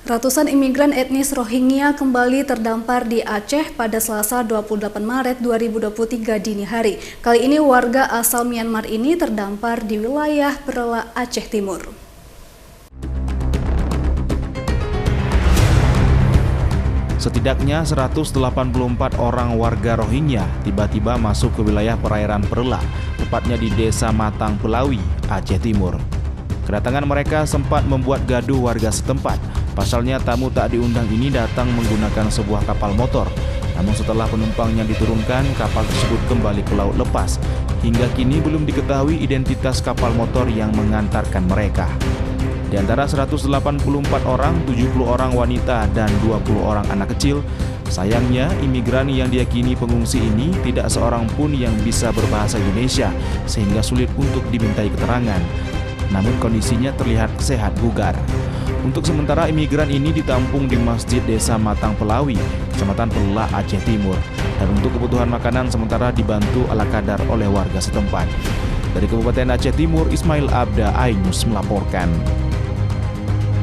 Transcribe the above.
Ratusan imigran etnis Rohingya kembali terdampar di Aceh pada Selasa 28 Maret 2023 dini hari. Kali ini warga asal Myanmar ini terdampar di wilayah Perela, Aceh Timur. Setidaknya 184 orang warga Rohingya tiba-tiba masuk ke wilayah perairan Perela, tepatnya di Desa Matang Pelawi, Aceh Timur. Kedatangan mereka sempat membuat gaduh warga setempat. Pasalnya tamu tak diundang ini datang menggunakan sebuah kapal motor. Namun setelah penumpangnya diturunkan, kapal tersebut kembali ke laut lepas. Hingga kini belum diketahui identitas kapal motor yang mengantarkan mereka. Di antara 184 orang, 70 orang wanita dan 20 orang anak kecil. Sayangnya, imigran yang diyakini pengungsi ini tidak seorang pun yang bisa berbahasa Indonesia, sehingga sulit untuk dimintai keterangan. Namun kondisinya terlihat sehat bugar. Untuk sementara imigran ini ditampung di Masjid Desa Matang Pelawi, Kecamatan Perela, Aceh Timur. Dan untuk kebutuhan makanan sementara dibantu ala kadar oleh warga setempat. Dari Kabupaten Aceh Timur, Ismail Abda, iNews melaporkan.